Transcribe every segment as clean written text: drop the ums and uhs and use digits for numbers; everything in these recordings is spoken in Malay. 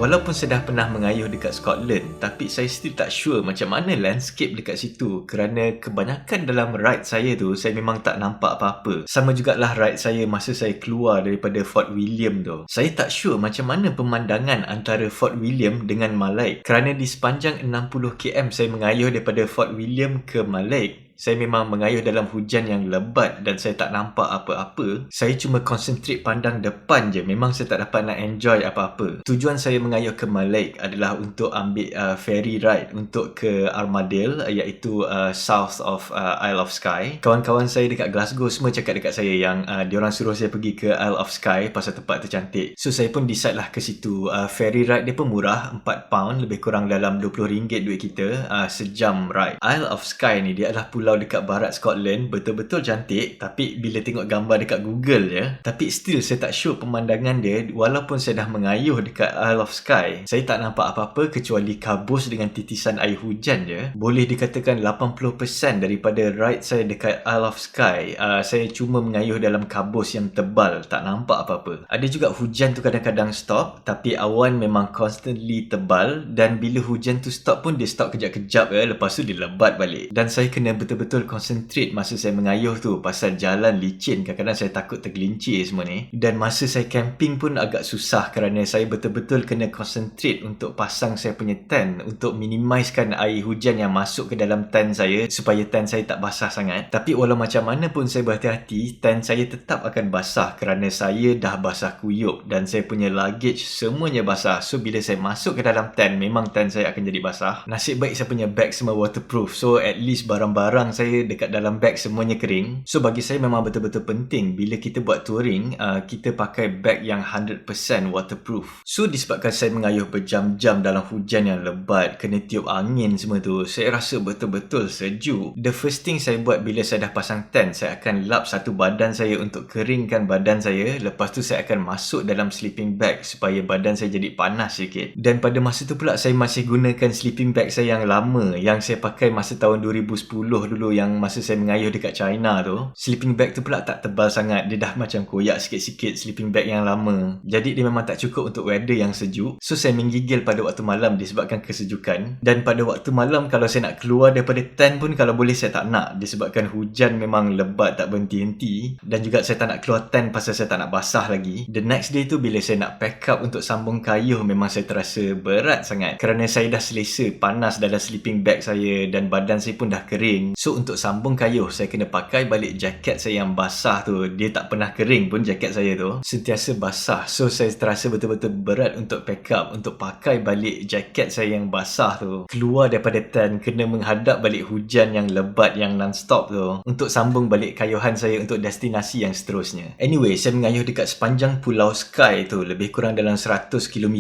Walaupun saya dah pernah mengayuh dekat Scotland, tapi saya still tak sure macam mana landscape dekat situ kerana kebanyakan dalam ride saya tu, saya memang tak nampak apa-apa. Sama jugalah ride saya masa saya keluar daripada Fort William tu. Saya tak sure macam mana pemandangan antara Fort William dengan Malek kerana di sepanjang 60 km saya mengayuh daripada Fort William ke Malek, saya memang mengayuh dalam hujan yang lebat dan saya tak nampak apa-apa. Saya cuma concentrate pandang depan je. Memang saya tak dapat nak enjoy apa-apa. Tujuan saya mengayuh ke Malek adalah untuk ambil ferry ride untuk ke Armadale, iaitu south of Isle of Skye. Kawan-kawan saya dekat Glasgow semua cakap dekat saya yang diorang suruh saya pergi ke Isle of Skye pasal tempat tu cantik. So saya pun decide lah ke situ. Ferry ride dia pun murah, £4, lebih kurang dalam RM20 duit kita, sejam ride. Isle of Skye ni dia adalah pulau dekat barat Scotland, betul-betul cantik, tapi bila tengok gambar dekat Google je, tapi still saya tak sure pemandangan dia. Walaupun saya dah mengayuh dekat Isle of Skye, saya tak nampak apa-apa kecuali kabus dengan titisan air hujan je. Boleh dikatakan 80% daripada ride saya dekat Isle of Skye, saya cuma mengayuh dalam kabus yang tebal, tak nampak apa-apa. Ada juga hujan tu kadang-kadang stop, tapi awan memang constantly tebal, dan bila hujan tu stop pun dia stop kejap-kejap lepas tu dia lebat balik. Dan saya kena betul-betul concentrate masa saya mengayuh tu pasal jalan licin, kadang-kadang saya takut tergelincir semua ni. Dan masa saya camping pun agak susah kerana saya betul-betul kena concentrate untuk pasang saya punya tent, untuk minimizekan air hujan yang masuk ke dalam tent saya supaya tent saya tak basah sangat. Tapi walau macam mana pun saya berhati-hati, tent saya tetap akan basah kerana saya dah basah kuyup dan saya punya luggage semuanya basah. So bila saya masuk ke dalam tent, memang tent saya akan jadi basah. Nasib baik saya punya bag semua waterproof, so at least barang-barang saya dekat dalam bag semuanya kering. So bagi saya memang betul-betul penting bila kita buat touring, kita pakai bag yang 100% waterproof. So disebabkan saya mengayuh berjam-jam dalam hujan yang lebat, kena tiup angin semua tu, saya rasa betul-betul sejuk. The first thing saya buat bila saya dah pasang tent, saya akan lap satu badan saya untuk keringkan badan saya. Lepas tu saya akan masuk dalam sleeping bag supaya badan saya jadi panas sikit. Dan pada masa tu pula saya masih gunakan sleeping bag saya yang lama, yang saya pakai masa tahun 2010 dulu, yang masa saya mengayuh dekat China tu. Sleeping bag tu pula tak tebal sangat, dia dah macam koyak sikit-sikit sleeping bag yang lama. Jadi dia memang tak cukup untuk weather yang sejuk. So saya menggigil pada waktu malam disebabkan kesejukan. Dan pada waktu malam kalau saya nak keluar daripada tent pun kalau boleh saya tak nak, disebabkan hujan memang lebat tak berhenti-henti. Dan juga saya tak nak keluar tent pasal saya tak nak basah lagi. The next day tu bila saya nak pack up untuk sambung kayuh, memang saya terasa berat sangat kerana saya dah selesa panas dalam sleeping bag saya dan badan saya pun dah kering. So untuk sambung kayuh, saya kena pakai balik jaket saya yang basah tu. Dia tak pernah kering pun jaket saya tu, sentiasa basah. So saya terasa betul-betul berat untuk pack up, untuk pakai balik jaket saya yang basah tu, keluar daripada tent, kena menghadap balik hujan yang lebat yang non-stop tu, untuk sambung balik kayuhan saya untuk destinasi yang seterusnya. Anyway, saya mengayuh dekat sepanjang Pulau Skye tu, lebih kurang dalam 100 km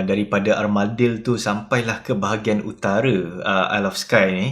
daripada Armadale tu sampailah ke bahagian utara Isle of Skye ni.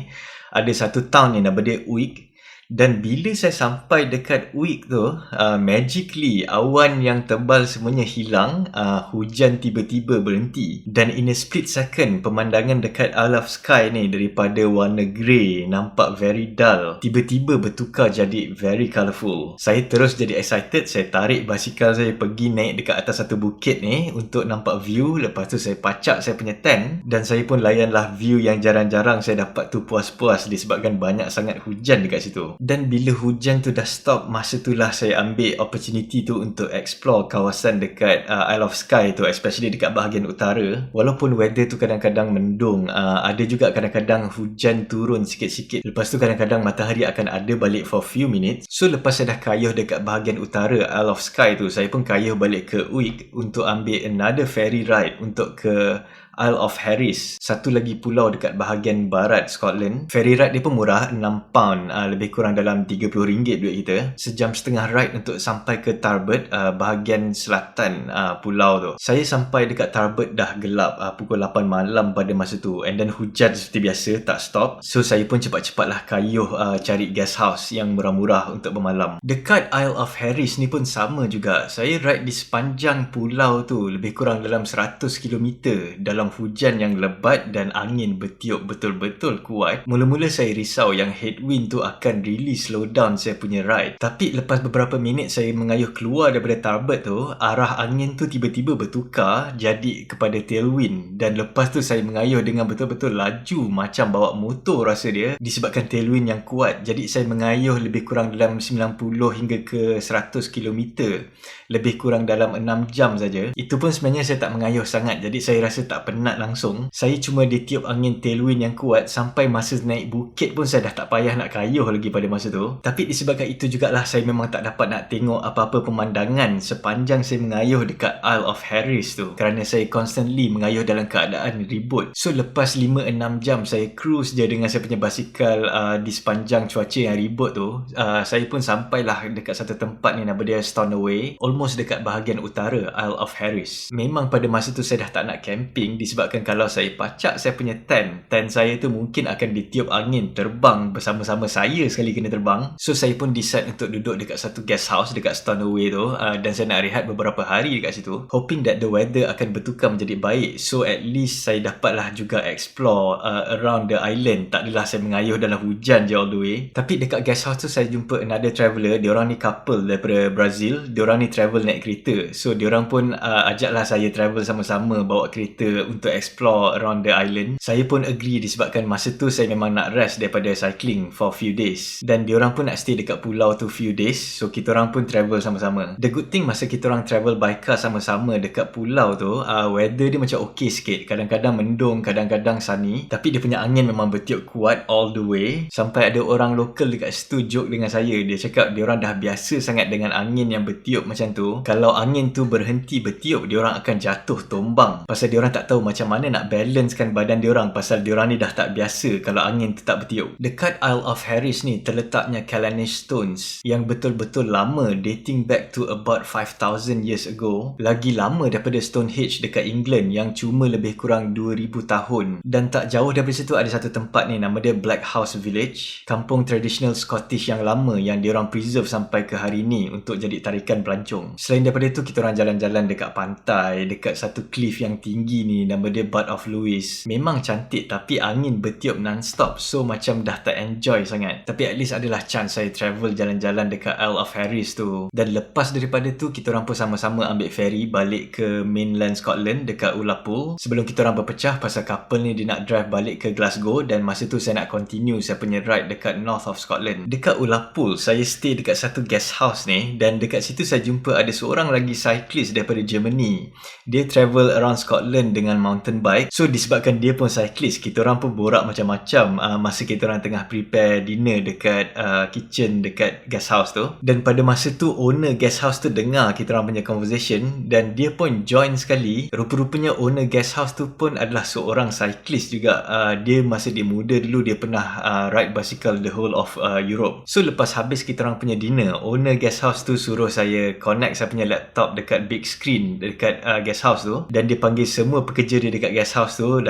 Ada satu town yang nama dia Uig. Dan bila saya sampai dekat Uig tu, magically awan yang tebal semuanya hilang, hujan tiba-tiba berhenti. Dan in a split second, pemandangan dekat Isle of Skye ni daripada warna grey nampak very dull, tiba-tiba bertukar jadi very colourful. Saya terus jadi excited, saya tarik basikal saya pergi naik dekat atas satu bukit ni untuk nampak view. Lepas tu saya pacak saya punya tent dan saya pun layanlah view yang jarang-jarang saya dapat tu puas-puas disebabkan banyak sangat hujan dekat situ. Dan bila hujan tu dah stop, masa itulah saya ambil opportunity tu untuk explore kawasan dekat Isle of Skye tu, especially dekat bahagian utara. Walaupun weather tu kadang-kadang mendung, ada juga kadang-kadang hujan turun sikit-sikit. Lepas tu kadang-kadang matahari akan ada balik for few minutes. So lepas saya dah kayuh dekat bahagian utara Isle of Skye tu, saya pun kayuh balik ke Uig untuk ambil another ferry ride untuk ke Isle of Harris, satu lagi pulau dekat bahagian barat Scotland. Ferry ride dia pun murah, £6, lebih kurang dalam RM30 duit kita. Sejam setengah ride untuk sampai ke Tarbert, bahagian selatan pulau tu. Saya sampai dekat Tarbert dah gelap, pukul 8 malam pada masa tu. And then hujan seperti biasa, tak stop. So saya pun cepat-cepatlah kayuh cari guest house yang murah-murah untuk bermalam. Dekat Isle of Harris ni pun sama juga. Saya ride di sepanjang pulau tu, lebih kurang dalam 100 km dalam dalam hujan yang lebat dan angin bertiup betul-betul kuat, mula-mula saya risau yang headwind tu akan really slow down saya punya ride. Tapi lepas beberapa minit saya mengayuh keluar daripada tarbert tu, arah angin tu tiba-tiba bertukar jadi kepada tailwind, dan lepas tu saya mengayuh dengan betul-betul laju macam bawa motor rasa dia, disebabkan tailwind yang kuat. Jadi saya mengayuh lebih kurang dalam 90 hingga ke 100 kilometer, lebih kurang dalam 6 jam saja. Itu pun sebenarnya saya tak mengayuh sangat, jadi saya rasa tak penat langsung. Saya cuma ditiup angin tailwind yang kuat sampai masa naik bukit pun saya dah tak payah nak kayuh lagi pada masa tu. Tapi disebabkan itu jugalah saya memang tak dapat nak tengok apa-apa pemandangan sepanjang saya mengayuh dekat Isle of Harris tu, kerana saya constantly mengayuh dalam keadaan ribut. So lepas 5-6 jam saya cruise je dengan saya punya basikal di sepanjang cuaca yang ribut tu, saya pun sampailah dekat satu tempat ni, nama dia Stornoway, almost dekat bahagian utara Isle of Harris. Memang pada masa tu saya dah tak nak camping, disebabkan kalau saya pacak saya punya tent saya tu mungkin akan ditiup angin terbang bersama-sama saya sekali kena terbang. So saya pun decide untuk duduk dekat satu guest house dekat Stornoway tu, dan saya nak rehat beberapa hari dekat situ, hoping that the weather akan bertukar menjadi baik. So at least saya dapatlah juga explore around the island. Tak adalah saya mengayuh dalam hujan je all the way. Tapi dekat guest house tu saya jumpa another traveller. Diorang ni couple daripada Brazil. Diorang ni travel naik kereta. So diorang pun ajaklah saya travel sama-sama bawa kereta untuk explore around the island. Saya pun agree disebabkan masa tu saya memang nak rest daripada cycling for few days. Dan diorang pun nak stay dekat pulau tu few days. So kita orang pun travel sama-sama. The good thing masa kita orang travel by car sama-sama dekat pulau tu, weather dia macam okay sikit. Kadang-kadang mendung, kadang-kadang sunny. Tapi dia punya angin memang bertiup kuat all the way. Sampai ada orang lokal dekat situ joke dengan saya. Dia cakap diorang dah biasa sangat dengan angin yang bertiup macam tu. Kalau angin tu berhenti bertiup, diorang akan jatuh tumbang. Pasal diorang tak tahu macam mana nak balancekan badan diorang. Pasal diorang ni dah tak biasa kalau angin tu tak bertiup. Dekat Isle of Harris ni terletaknya Callanish Stones yang betul-betul lama, dating back to about 5,000 years ago. Lagi lama daripada Stonehenge dekat England yang cuma lebih kurang 2,000 tahun. Dan tak jauh daripada situ ada satu tempat ni, nama dia Black House Village, kampung tradisional Scottish yang lama yang diorang preserve sampai ke hari ni untuk jadi tarikan pelancong. Selain daripada tu, kita orang jalan-jalan dekat pantai, dekat satu cliff yang tinggi ni, nama dia Butt of Lewis. Memang cantik tapi angin bertiup non-stop, so macam dah tak enjoy sangat. Tapi at least adalah chance saya travel jalan-jalan dekat Isle of Harris tu. Dan lepas daripada tu, kita orang pun sama-sama ambil ferry balik ke mainland Scotland dekat Ullapool. Sebelum kita orang berpecah pasal couple ni dia nak drive balik ke Glasgow, dan masa tu saya nak continue saya punya ride dekat north of Scotland. Dekat Ullapool, saya stay dekat satu guest house ni, dan dekat situ saya jumpa ada seorang lagi cyclist daripada Germany. Dia travel around Scotland dengan mountain bike. So disebabkan dia pun cyclist, kita orang pun borak macam-macam masa kita orang tengah prepare dinner dekat kitchen dekat guest house tu. Dan pada masa tu owner guest house tu dengar kita orang punya conversation, dan dia pun join sekali. Rupa-rupanya owner guest house tu pun adalah seorang cyclist juga. Dia masa dia muda dulu dia pernah ride bicycle the whole of Europe. So lepas habis kita orang punya dinner, owner guest house tu suruh saya connect saya punya laptop dekat big screen dekat guest house tu, dan dia panggil semua pekerja dia dekat guest house tu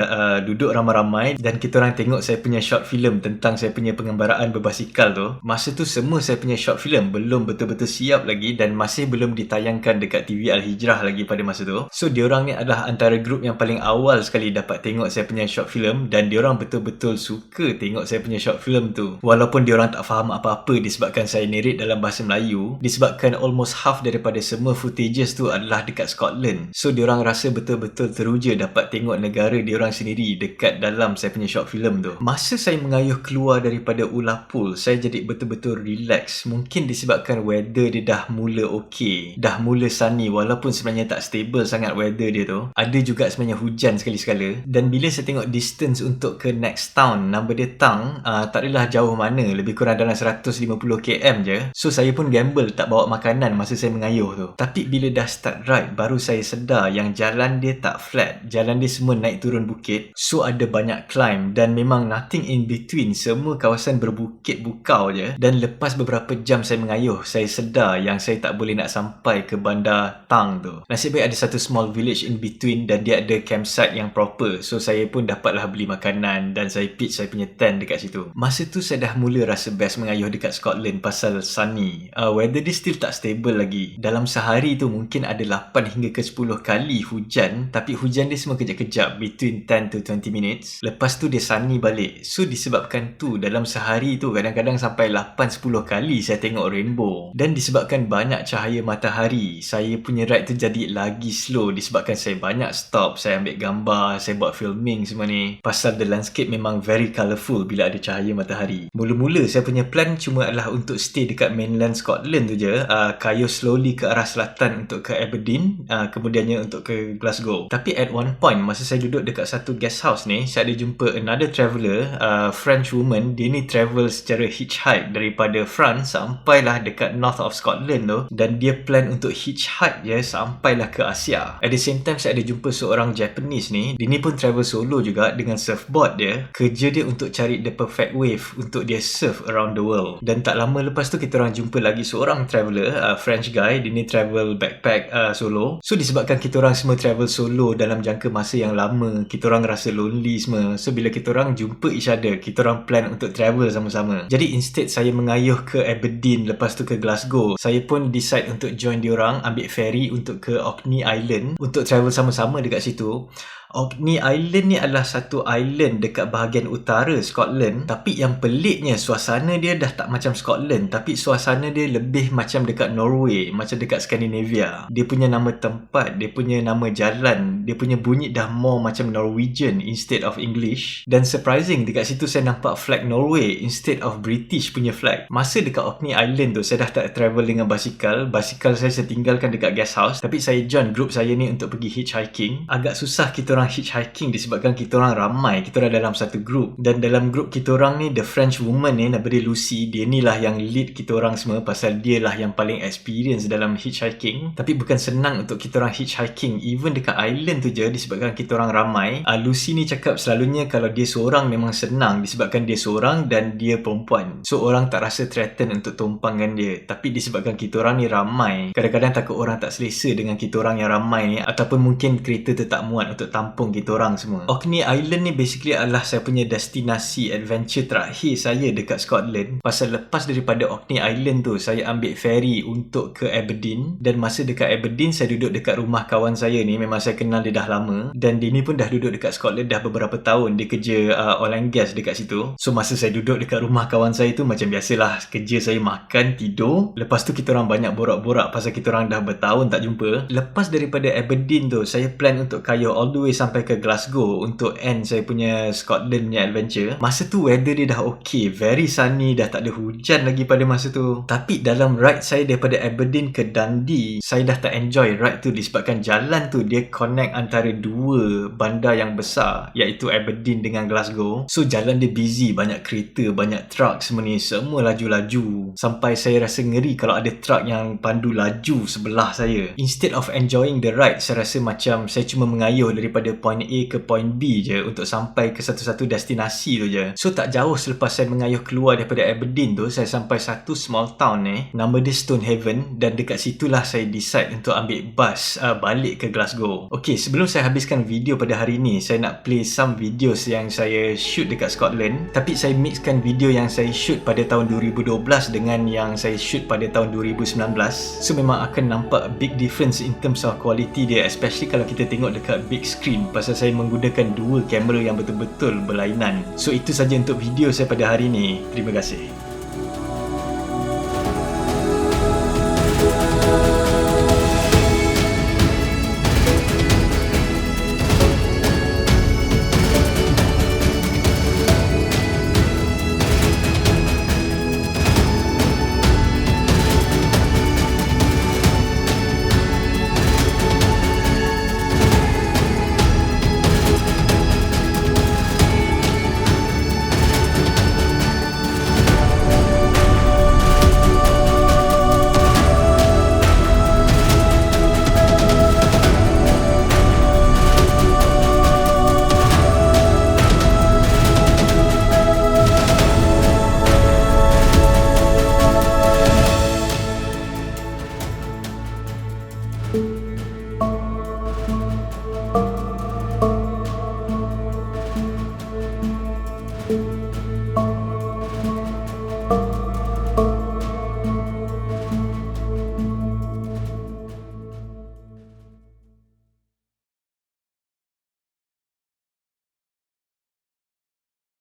duduk ramai-ramai, dan kita orang tengok saya punya short film tentang saya punya pengembaraan berbasikal tu. Masa tu semua saya punya short film belum betul-betul siap lagi dan masih belum ditayangkan dekat TV Al-Hijrah lagi pada masa tu. So diorang ni adalah antara grup yang paling awal sekali dapat tengok saya punya short film, dan diorang betul-betul suka tengok saya punya short film tu. Walaupun diorang tak faham apa-apa disebabkan saya narrate dalam bahasa Melayu, disebabkan almost half daripada semua footages tu adalah dekat Scotland. So diorang rasa betul-betul teruja dapat tengok negara diorang sendiri dekat dalam saya punya short film tu. Masa saya mengayuh keluar daripada Ullapool, saya jadi betul-betul relax. Mungkin disebabkan weather dia dah mula okay, dah mula sunny, walaupun sebenarnya tak stable sangat weather dia tu. Ada juga sebenarnya hujan sekali-sekala. Dan bila saya tengok distance untuk ke next town, nama dia Tang, tak adalah jauh mana, lebih kurang dalam 150 km je. So saya pun gamble tak bawa makanan masa saya mengayuh tu. Tapi bila dah start ride, baru saya sedar yang jalan dia tak flat. Jalan dia semua naik turun bukit. So ada banyak climb, dan memang nothing in between. Semua kawasan berbukit bukau je. Dan lepas beberapa jam saya mengayuh, saya sedar yang saya tak boleh nak sampai ke bandar Tang tu. Nasib baik ada satu small village in between, dan dia ada campsite yang proper. So saya pun dapatlah beli makanan, dan saya pitch saya punya tent dekat situ. Masa tu saya dah mula rasa best mengayuh dekat Scotland pasal sunny. Weather dia still tak stable lagi. Dalam sehari tu mungkin ada 8 hingga ke 10 kali hujan, tapi hujan dia semua kejap-kejap, between 10 to 20 minutes. Lepas tu dia sunny balik. So disebabkan tu dalam sehari tu kadang-kadang sampai 8-10 kali saya tengok rainbow. Dan disebabkan banyak cahaya matahari, saya punya ride tu jadi lagi slow disebabkan saya banyak stop, saya ambil gambar, saya buat filming semua ni. Pasal the landscape memang very colourful bila ada cahaya matahari. Mula-mula saya punya plan cuma adalah untuk stay dekat mainland Scotland tu je, kayuh slowly ke arah selatan untuk ke Aberdeen, kemudiannya untuk ke Glasgow. Tapi at one point masa saya duduk dekat satu guest house ni, saya ada jumpa another traveller, French woman. Dia ni travel secara hitchhike daripada France sampailah dekat north of Scotland tu, dan dia plan untuk hitchhike je sampailah ke Asia. At the same time saya ada jumpa seorang Japanese ni, dia ni pun travel solo juga dengan surfboard dia. Kerja dia untuk cari the perfect wave untuk dia surf around the world. Dan tak lama lepas tu kita orang jumpa lagi seorang traveller, French guy. Dia ni travel backpack solo. So disebabkan kita orang semua travel solo dalam jangka masa yang lama, kita orang rasa lonely semua. So bila kita orang jumpa each other, kita orang plan untuk travel sama-sama. Jadi instead saya mengayuh ke Aberdeen, lepas tu ke Glasgow, saya pun decide untuk join diorang, ambil ferry untuk ke Orkney Island untuk travel sama-sama dekat situ. Orkney Island ni adalah satu island dekat bahagian utara Scotland, tapi yang peliknya suasana dia dah tak macam Scotland, tapi suasana dia lebih macam dekat Norway, macam dekat Scandinavia. Dia punya nama tempat, dia punya nama jalan, dia punya bunyi dah more macam Norwegian instead of English. Dan surprising, dekat situ saya nampak flag Norway instead of British punya flag. Masa dekat Orkney Island tu saya dah tak travel dengan basikal saya tinggalkan dekat guest house, tapi saya join group saya ni untuk pergi hitchhiking. Agak susah kita orang hitchhiking disebabkan kita orang ramai, kita orang dalam satu group. Dan dalam group kita orang ni, the French woman ni, nama dia Lucy, dia ni lah yang lead kita orang semua pasal dia lah yang paling experience dalam hitchhiking. Tapi bukan senang untuk kita orang hitchhiking even dekat island tu je disebabkan kita orang ramai. Lucy ni cakap selalunya kalau dia seorang memang senang disebabkan dia seorang dan dia perempuan, so orang tak rasa threaten untuk tumpang dengan dia. Tapi disebabkan kita orang ni ramai, kadang-kadang takut orang tak selesa dengan kita orang yang ramai ni, ataupun mungkin kereta tu tak muat untuk tampung kita orang semua. Orkney Island ni basically adalah saya punya destinasi adventure terakhir saya dekat Scotland. Pasal lepas daripada Orkney Island tu, saya ambil ferry untuk ke Aberdeen. Dan masa dekat Aberdeen, saya duduk dekat rumah kawan saya ni. Memang saya kenal dia dah lama. Dan dia ni pun dah duduk dekat Scotland dah beberapa tahun. Dia kerja oil and gas dekat situ. So masa saya duduk dekat rumah kawan saya tu, macam biasalah kerja saya makan, tidur. Lepas tu kita orang banyak borak-borak pasal kita orang dah bertahun tak jumpa. Lepas daripada Aberdeen tu, saya plan untuk kayuh all the way sampai ke Glasgow untuk end saya punya Scotland punya adventure. Masa tu weather dia dah okay, very sunny, dah tak ada hujan lagi pada masa tu. Tapi dalam ride saya daripada Aberdeen ke Dundee, saya dah tak enjoy ride tu disebabkan jalan tu dia connect antara dua bandar yang besar, iaitu Aberdeen dengan Glasgow. So jalan dia busy, banyak kereta, banyak truck semua ni, semua laju-laju. Sampai saya rasa ngeri kalau ada truck yang pandu laju sebelah saya. Instead of enjoying the ride, saya rasa macam saya cuma mengayuh daripada point A ke point B je untuk sampai ke satu-satu destinasi tu je. So tak jauh selepas saya mengayuh keluar daripada Aberdeen tu, saya sampai satu small town ni, nama dia Stonehaven. Dan dekat situlah saya decide untuk ambil bus balik ke Glasgow. Okay, sebelum saya habiskan video pada hari ni, saya nak play some videos yang saya shoot dekat Scotland. Tapi saya mixkan video yang saya shoot pada tahun 2012 dengan yang saya shoot pada tahun 2019. So memang akan nampak big difference in terms of quality dia, especially kalau kita tengok dekat big screen, pasal saya menggunakan dua kamera yang betul-betul berlainan. So itu saja untuk video saya pada hari ini. Terima kasih.